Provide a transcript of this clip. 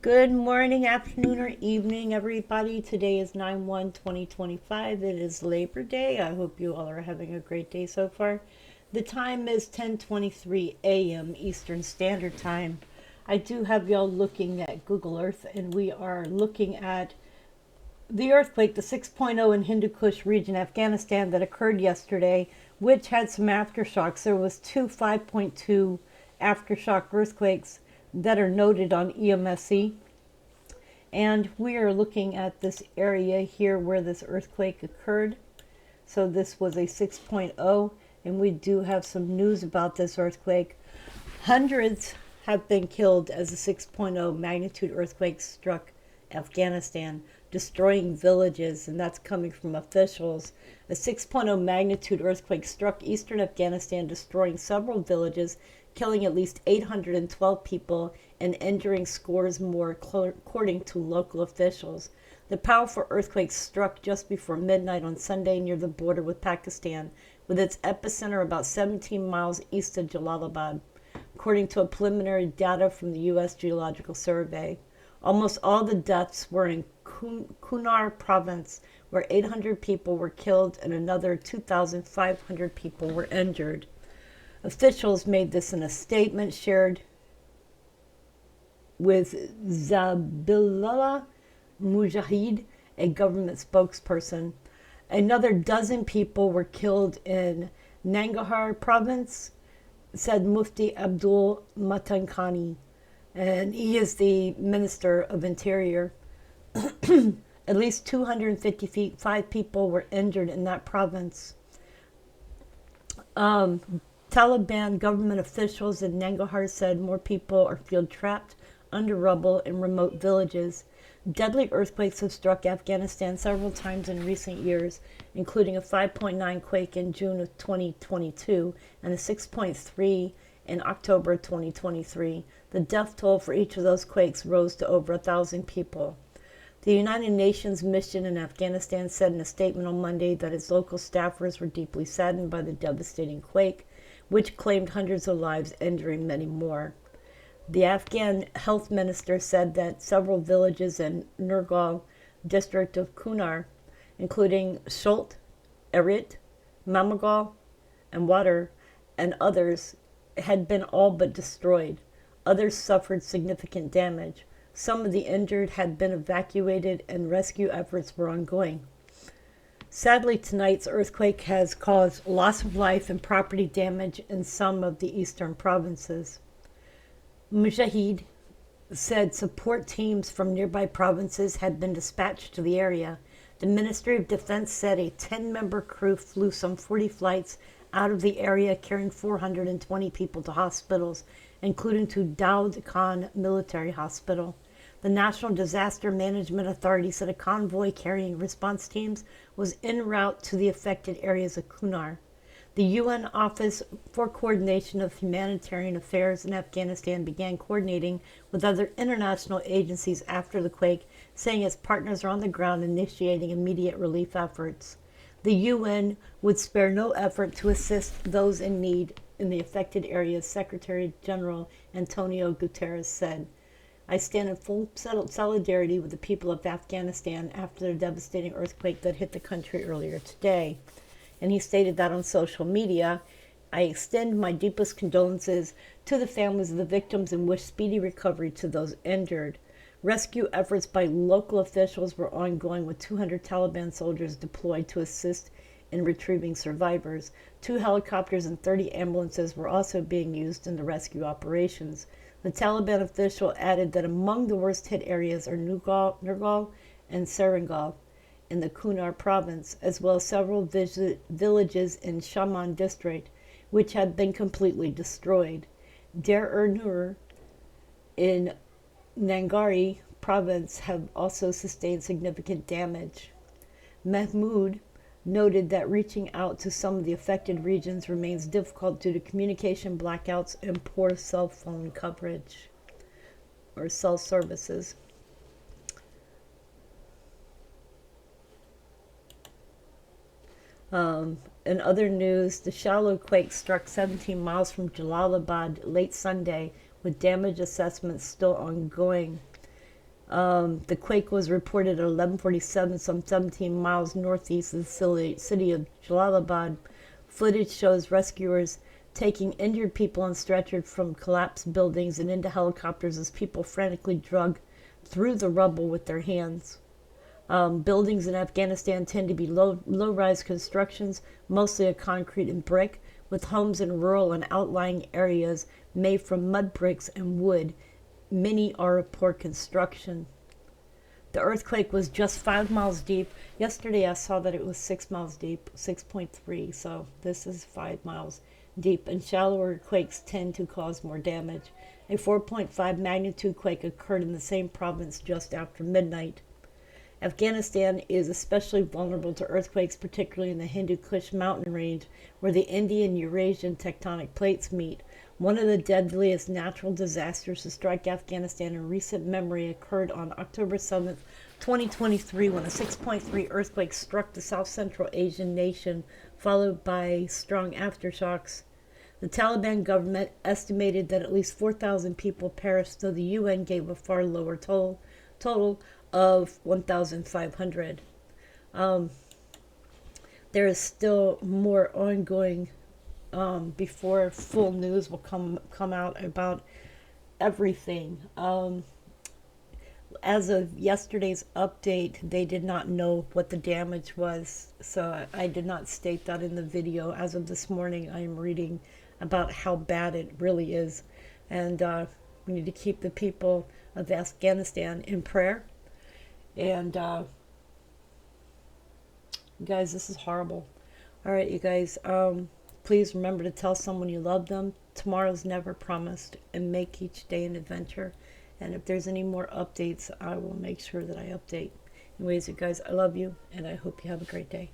Good morning, afternoon, or evening, everybody. Today is 9/1/2025. It is Labor Day. I hope you all are having a great day so far. The time is 10:23 a.m. Eastern Standard Time. I do have y'all looking at Google Earth, and we are looking at the earthquake, the 6.0 in Hindu Kush region, Afghanistan, that occurred yesterday, which had some aftershocks. There was two 5.2 aftershock earthquakes that are noted on EMSE. And we are looking at this area here where this earthquake occurred. So this was a 6.0, and we do have some news about this earthquake. Hundreds have been killed as a 6.0 magnitude earthquake struck Afghanistan, destroying villages, and that's coming from officials. A 6.0 magnitude earthquake struck eastern Afghanistan, destroying several villages, killing at least 812 people and injuring scores more, according to local officials. The powerful earthquake struck just before midnight on Sunday near the border with Pakistan, with its epicenter about 17 miles east of Jalalabad, according to a preliminary data from the U.S. Geological Survey. Almost all the deaths were in Kunar province, where 800 people were killed and another 2,500 people were injured. Officials made this in a statement shared with Zabilullah Mujahid, a government spokesperson. Another dozen people were killed in Nangahar province, said Mufti Abdul Matankani, and he is the Minister of Interior. At least 255 people were injured in that province. Taliban government officials in Nangarhar said more people are feel trapped under rubble in remote villages. Deadly earthquakes have struck Afghanistan several times in recent years, including a 5.9 quake in June of 2022 and a 6.3 in October 2023. The death toll for each of those quakes rose to over 1,000 people. The United Nations mission in Afghanistan said in a statement on Monday that its local staffers were deeply saddened by the devastating quake, which claimed hundreds of lives, injuring many more. The Afghan health minister said that several villages in Nurgal district of Kunar, including Sholt, Erit, Mamagal, and Water, and others, had been all but destroyed. Others suffered significant damage. Some of the injured had been evacuated, and rescue efforts were ongoing. Sadly, tonight's earthquake has caused loss of life and property damage in some of the eastern provinces. Mujahid said support teams from nearby provinces had been dispatched to the area. The Ministry of Defense said a 10-member crew flew some 40 flights out of the area, carrying 420 people to hospitals, including to Daud Khan Military Hospital. The National Disaster Management Authority said a convoy carrying response teams was en route to the affected areas of Kunar. The UN Office for Coordination of Humanitarian Affairs in Afghanistan began coordinating with other international agencies after the quake, saying its partners are on the ground initiating immediate relief efforts. The UN would spare no effort to assist those in need in the affected areas, Secretary General Antonio Guterres said. I stand in full solidarity with the people of Afghanistan after the devastating earthquake that hit the country earlier today. And he stated that on social media. I extend my deepest condolences to the families of the victims and wish speedy recovery to those injured. Rescue efforts by local officials were ongoing, with 200 Taliban soldiers deployed to assist in retrieving survivors. 2 helicopters and 30 ambulances were also being used in the rescue operations. The Taliban official added that among the worst hit areas are Nurgal and Serengal in the Kunar province, as well as several villages in Shaman district, which had been completely destroyed. Der-Nur in Nangahar province have also sustained significant damage. Mahmoud noted that reaching out to some of the affected regions remains difficult due to communication blackouts and poor cell phone coverage or cell services. In other news, the shallow quake struck 17 miles from Jalalabad late Sunday, with damage assessments still ongoing. The quake was reported at 11:47, some 17 miles northeast of the city of Jalalabad. Footage shows rescuers taking injured people on stretchers from collapsed buildings and into helicopters as people frantically drug through the rubble with their hands. Buildings in Afghanistan tend to be low-rise constructions, mostly of concrete and brick, with homes in rural and outlying areas made from mud bricks and wood. Many are of poor construction. The earthquake was just 5 miles deep. Yesterday I saw that it was 6 miles deep, 6.3, so this is 5 miles deep, and shallower quakes tend to cause more damage. A 4.5 magnitude quake occurred in the same province just after midnight. Afghanistan is especially vulnerable to earthquakes, particularly in the Hindu Kush mountain range, where the Indian-Eurasian tectonic plates meet. One of the deadliest natural disasters to strike Afghanistan in recent memory occurred on October 7, 2023, when a 6.3 earthquake struck the South Central Asian nation, followed by strong aftershocks. The Taliban government estimated that at least 4,000 people perished, though the UN gave a far lower total of 1,500. There is still more ongoing before full news will come out about everything. As of yesterday's update, they did not know what the damage was, so I did not state that in the video. As of this morning, I am reading about how bad it really is, and we need to keep the people of Afghanistan in prayer. And guys, this is horrible. All right, you guys, please remember to tell someone you love them. Tomorrow's never promised, and make each day an adventure. And if there's any more updates, I will make sure that I update. Anyways, you guys, I love you, and I hope you have a great day.